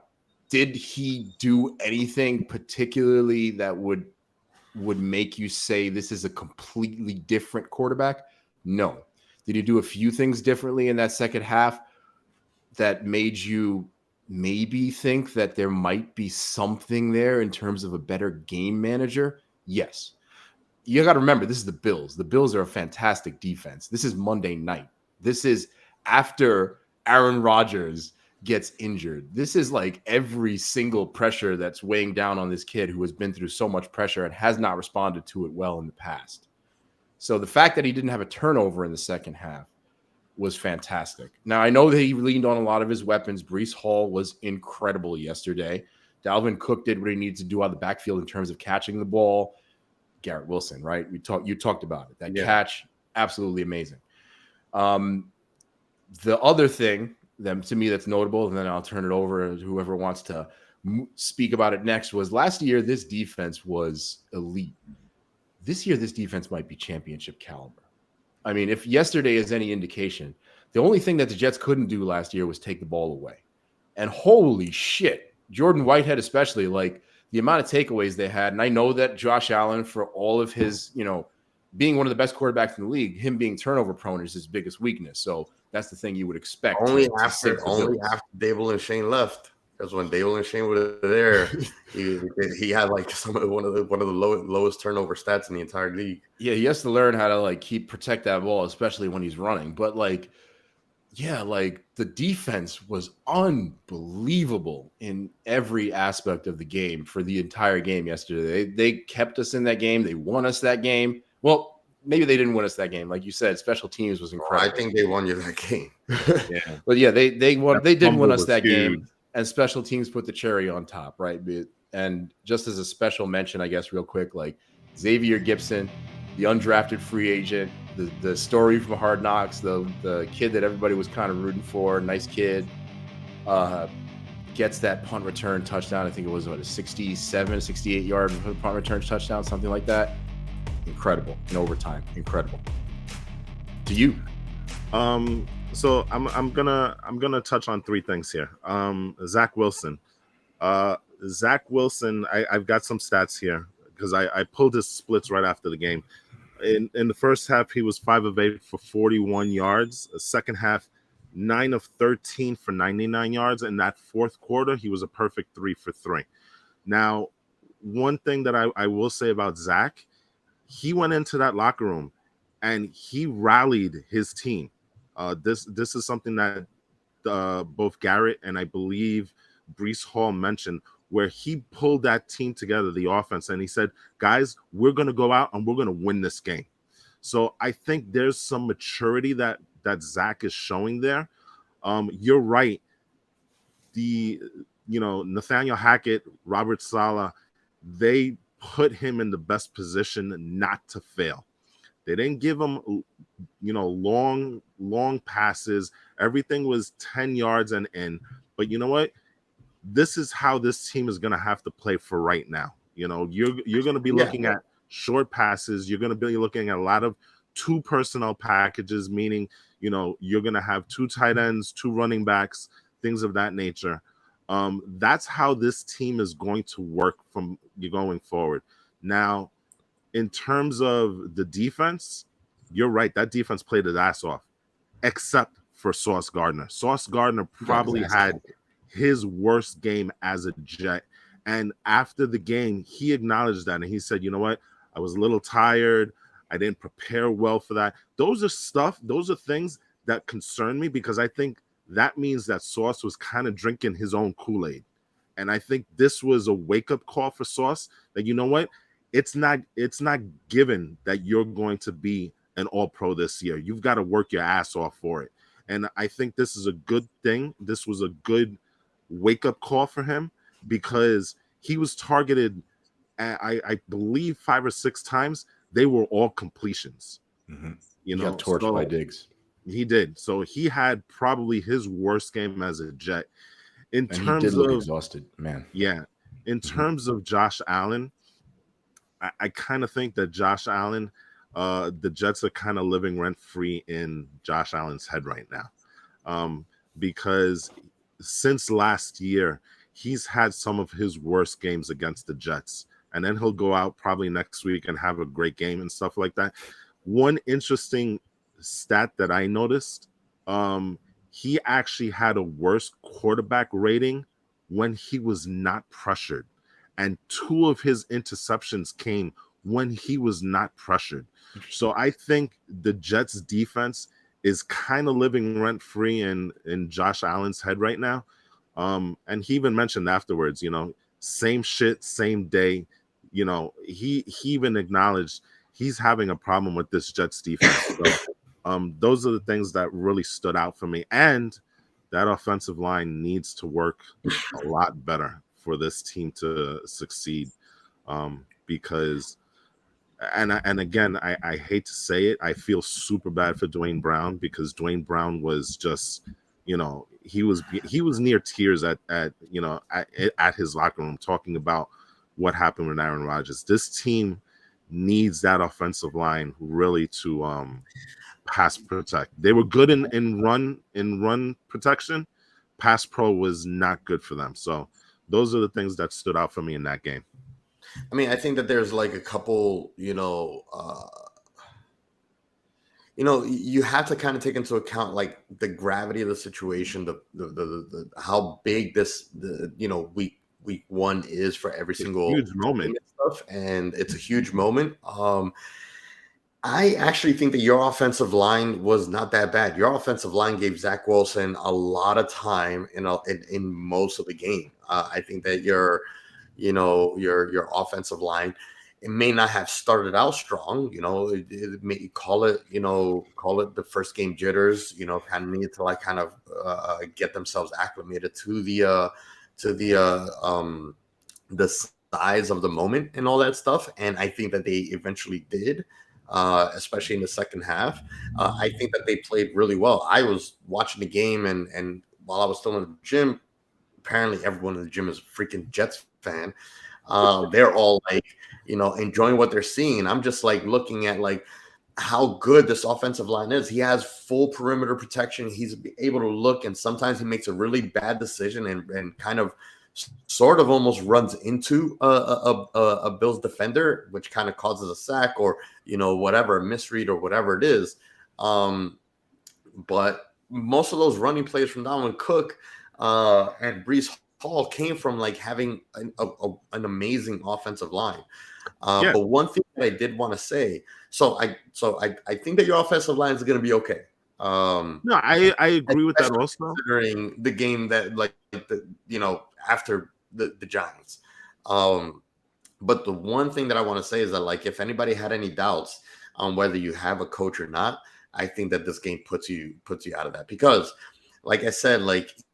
did he do anything particularly that would make you say this is a completely different quarterback? No. Did he do a few things differently in that second half that made you maybe think that there might be something there in terms of a better game manager? Yes. You got to remember, this is the Bills. The Bills are a fantastic defense. This is Monday night. This is after Aaron Rodgers gets injured. This is like every single pressure that's weighing down on this kid who has been through so much pressure and has not responded to it well in the past. So the fact that he didn't have a turnover in the second half was fantastic. Now, I know that he leaned on a lot of his weapons. Breece Hall was incredible yesterday. Dalvin Cook did what he needed to do out of the backfield in terms of catching the ball. Garrett Wilson, right? You talked about it. That catch, absolutely amazing. The other thing that to me that's notable, and then I'll turn it over to whoever wants to speak about it next, was last year this defense was elite. This year this defense might be championship caliber. I mean, if yesterday is any indication, the only thing that the Jets couldn't do last year was take the ball away. And holy shit, Jordan Whitehead especially, like the amount of takeaways they had. And I know that Josh Allen, for all of his, being one of the best quarterbacks in the league, him being turnover prone is his biggest weakness. So that's the thing you would expect. Only after Dable and Shane left. Because when Dable and Shane were there, he had like one of the lowest turnover stats in the entire league. Yeah, he has to learn how to like protect that ball, especially when he's running. But like the defense was unbelievable in every aspect of the game for the entire game yesterday. They kept us in that game. They won us that game. Well, maybe they didn't win us that game. Like you said, special teams was incredible. I think they won you that game. Yeah. But yeah, they won. They did win us that game. And special teams put the cherry on top, right? And just as a special mention, I guess, real quick, like Xavier Gipson, the undrafted free agent, the story from Hard Knocks, the kid that everybody was kind of rooting for, nice kid, gets that punt return touchdown. I think it was a 67, 68-yard punt return touchdown, something like that. Incredible in overtime. Incredible. To you. So I'm gonna touch on three things here. Zach Wilson. Zach Wilson, I've got some stats here because I pulled his splits right after the game. In the first half, he was 5 of 8 for 41 yards. The second half, 9 of 13 for 99 yards. In that fourth quarter, he was a perfect 3 for 3. Now, one thing that I will say about Zach, he went into that locker room and he rallied his team. This is something that both Garrett and I believe Breece Hall mentioned, where he pulled that team together, the offense, and he said, guys, we're going to go out and we're going to win this game. So I think there's some maturity that Zach is showing there. You're right. Nathaniel Hackett, Robert Saleh, they put him in the best position not to fail. They didn't give him, long passes. Everything was 10 yards and in. But you know what? This is how this team is going to have to play for right now. You're going to be looking at short passes. You're going to be looking at a lot of 2 personnel packages, meaning, you're going to have 2 tight ends, 2 running backs, things of that nature. That's how this team is going to work from going forward. Now, in terms of the defense, you're right. That defense played his ass off, except for Sauce Gardner. Sauce Gardner probably had his worst game as a Jet. And after the game, he acknowledged that. And he said, you know what? I was a little tired. I didn't prepare well for that. Those are things that concern me because I think that means that Sauce was kind of drinking his own Kool-Aid. And I think this was a wake-up call for Sauce that, you know what? It's not given that you're going to be an all-pro this year. You've got to work your ass off for it. And I think this is a good thing. This was a good wake-up call for him because he was targeted, I believe 5 or 6 times. They were all completions. Mm-hmm. You He know, got torched by Diggs. He did. So he had probably his worst game as a Jet. In And he did terms look of exhausted, man. yeah, in terms of Josh Allen, I kind of think that Josh Allen, the Jets are kind of living rent free in Josh Allen's head right now, because since last year he's had some of his worst games against the Jets, and then he'll go out probably next week and have a great game and stuff like that. One interesting stat that I noticed, he actually had a worse quarterback rating when he was not pressured, and 2 of his interceptions came when he was not pressured. So I think the Jets defense is kind of living rent free in Josh Allen's head right now. And he even mentioned afterwards, same shit, same day. He even acknowledged he's having a problem with this Jets defense. So those are the things that really stood out for me. And that offensive line needs to work a lot better for this team to succeed. Because and again, I hate to say it, I feel super bad for Dwayne Brown, because Dwayne Brown was just, he was near tears at his locker room, talking about what happened with Aaron Rodgers. This team needs that offensive line really to pass protect. They were good in run protection. Pass pro was not good for them. So those are the things that stood out for me in that game. I mean, I think that there's like a couple, you have to kind of take into account like the gravity of the situation, the how big week one is for every single huge moment and stuff, and it's a huge moment. I actually think that your offensive line was not that bad. Your offensive line gave Zach Wilson a lot of time in most of the game. I think that your offensive line, it may not have started out strong. It may call it the first game jitters. Kind of needed to get themselves acclimated to the size of the moment and all that stuff. And I think that they eventually did. Especially in the second half. I think that they played really well. I was watching the game, and while I was still in the gym, apparently everyone in the gym is a freaking Jets fan. They're all enjoying what they're seeing. I'm just looking at how good this offensive line is. He has full perimeter protection. He's able to look, and sometimes he makes a really bad decision and kind of sort of almost runs into a Bills defender, which kind of causes a sack or whatever, a misread or whatever it is. But most of those running plays from Dalvin Cook and Breece Hall came from having an amazing offensive line. But one thing that I did want to say, so I think that your offensive line is going to be okay. No, I agree with that also. Considering the game that after the Giants. But the one thing that I want to say is that if anybody had any doubts on whether you have a coach or not, I think that this game puts you out of that, because like I said,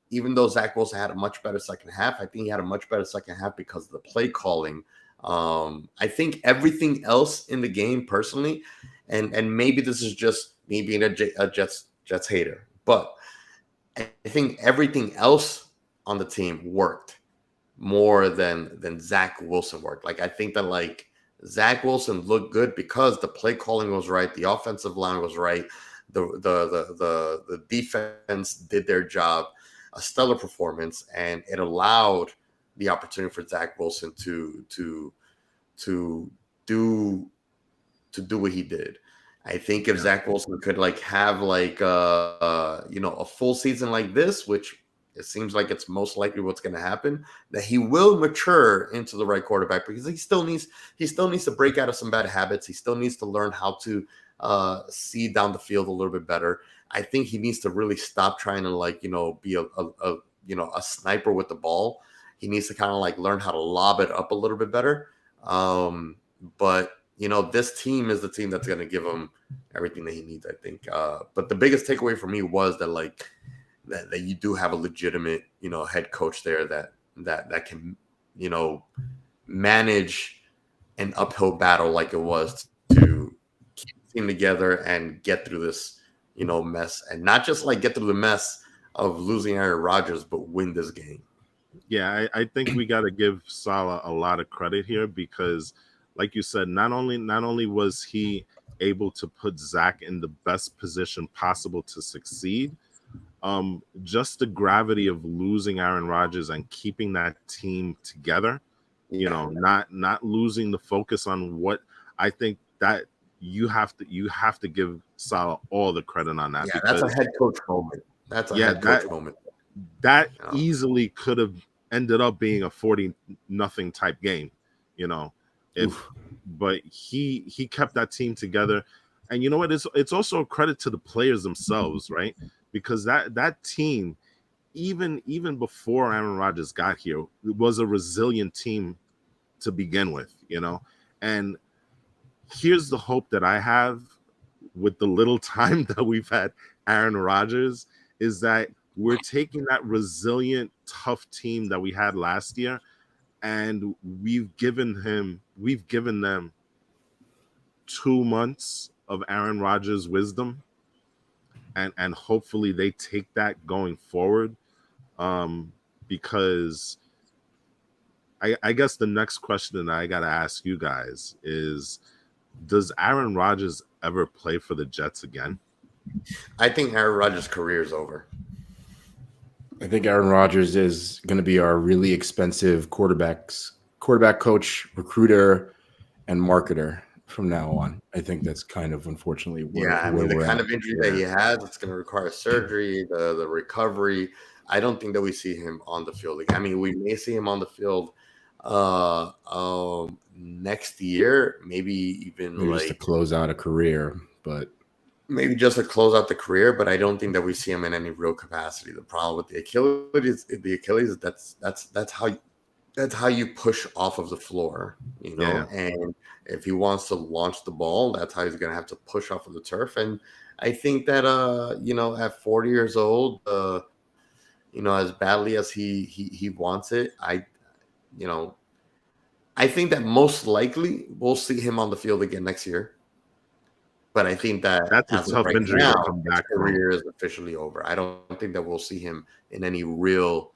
even though Zach Wilson had a much better second half, I think he had a much better second half because of the play calling. I think everything else in the game personally, and maybe this is just me being a Jets hater, but I think everything else on the team worked more than Zach Wilson worked. I think that Zach Wilson looked good because the play calling was right, the offensive line was right, the defense did their job, a stellar performance, and it allowed the opportunity for Zach Wilson to do what he did. I think if Zach Wilson could have a full season like this, which it seems like it's most likely what's going to happen, that he will mature into the right quarterback, because he still needs to break out of some bad habits. He still needs to learn how to see down the field a little bit better. I think he needs to really stop trying to be a sniper with the ball. He needs to kind of learn how to lob it up a little bit better. But this team is the team that's going to give him everything that he needs, I think. But the biggest takeaway for me was that that you do have a legitimate, head coach there that that can, manage an uphill battle like it was to keep the team together and get through this, mess, and not just like get through the mess of losing Aaron Rodgers, but win this game. Yeah, I think we got to give Salah a lot of credit here because, like you said, not only was he able to put Zach in the best position possible to succeed, just the gravity of losing Aaron Rodgers and keeping that team together, not losing the focus on what I think that you have to give Salah all the credit on that. Yeah, because that's a head coach moment. That's a head coach moment. That easily could have ended up being a 40-0 type game, but he kept that team together. And you know what? It's also a credit to the players themselves, right? Because that team, even before Aaron Rodgers got here, it was a resilient team to begin with, And here's the hope that I have with the little time that we've had Aaron Rodgers is that we're taking that resilient, tough team that we had last year, and we've given them 2 months of Aaron Rodgers' wisdom, and hopefully they take that going forward. Because I guess the next question that I got to ask you guys is, does Aaron Rodgers ever play for the Jets again? I think Aaron Rodgers' career is over. I think Aaron Rodgers is going to be our really expensive quarterback coach, recruiter, and marketer from now on. I think that's kind of unfortunately where the we're kind at. of injury that he has, it's going to require surgery, the recovery. I don't think that we see him on the field. I mean, we may see him on the field next year, maybe even just to close out a career, but maybe just to close out the career. But I don't think that we see him in any real capacity. The problem with the Achilles, that's how you push off of the floor, and if he wants to launch the ball, that's how he's going to have to push off of the turf. And I think that, at 40 years old, as badly as he wants it, I think that most likely we'll see him on the field again next year. But I think that that's a tough injury to come back his career is officially over. I don't think that we'll see him in any real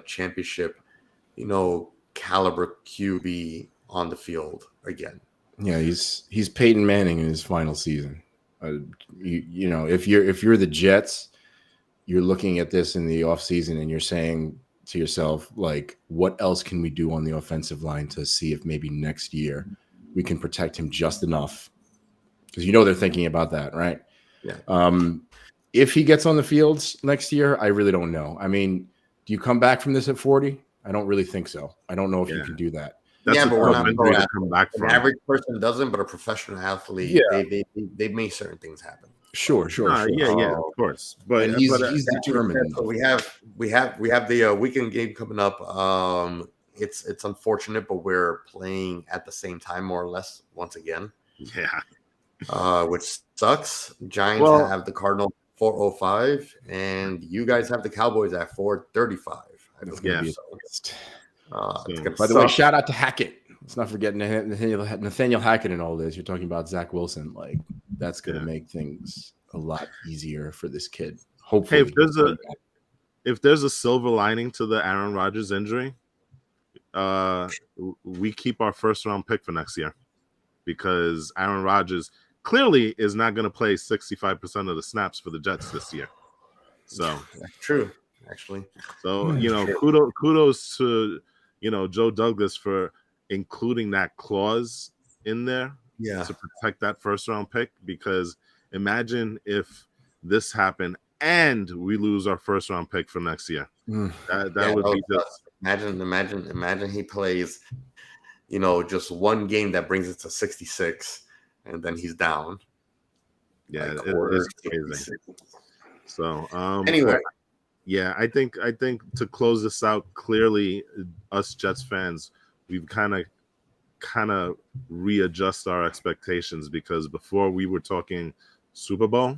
championship, caliber QB on the field again. Yeah, he's Peyton Manning in his final season. If you're the Jets, you're looking at this in the offseason and you're saying to yourself, like, what else can we do on the offensive line to see if maybe next year we can protect him just enough? Because they're thinking about that, right? Yeah. If he gets on the fields next year, I really don't know. I mean, do you come back from this at 40? I don't really think so. I don't know if you can do that. That's but we're not injury to come back from. An average person doesn't, but a professional athlete, they make certain things happen. Sure. Yeah, of course. But he's determined. So we have the weekend game coming up. It's unfortunate, but we're playing at the same time, more or less, once again. Yeah. Which sucks. Giants have the Cardinals 4:05, and you guys have the Cowboys at 4:35. By the way, shout out to Hackett. Let's not forget Nathaniel Hackett and all this. You're talking about Zach Wilson. Like, that's going to make things a lot easier for this kid. Hopefully, if there's a silver lining to the Aaron Rodgers injury, we keep our first round pick for next year, because Aaron Rodgers clearly is not going to play 65% of the snaps for the Jets this year. So that's true, actually. So kudos to Joe Douglas for including that clause in there to protect that first round pick, because imagine if this happened and we lose our first round pick for next year. That would be just imagine he plays just one game that brings it to 66 and then he's down. Yeah, it's crazy. So anyway, I think to close this out, clearly us Jets fans, we've kind of readjust our expectations, because before we were talking Super Bowl.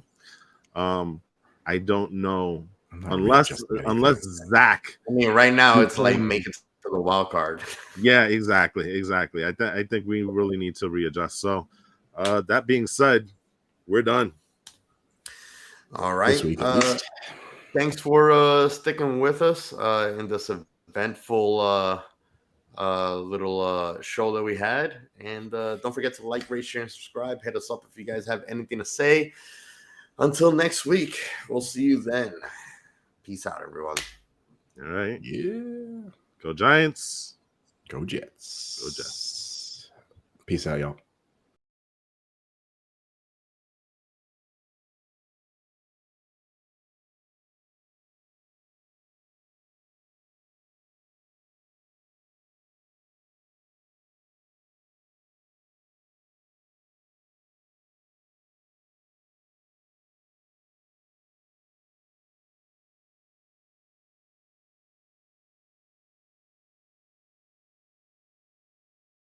I don't know I'm not unless readjusting unless anything. Zach. I mean, right now it's like make it to the wild card. Yeah, exactly. I think we really need to readjust. So, that being said, we're done. All This right. week at least. Thanks for sticking with us in this eventful little show that we had. And don't forget to like, rate, share, and subscribe. Hit us up if you guys have anything to say. Until next week, we'll see you then. Peace out, everyone. All right. Yeah. Go Giants. Go Jets. Go Jets. Peace out, y'all.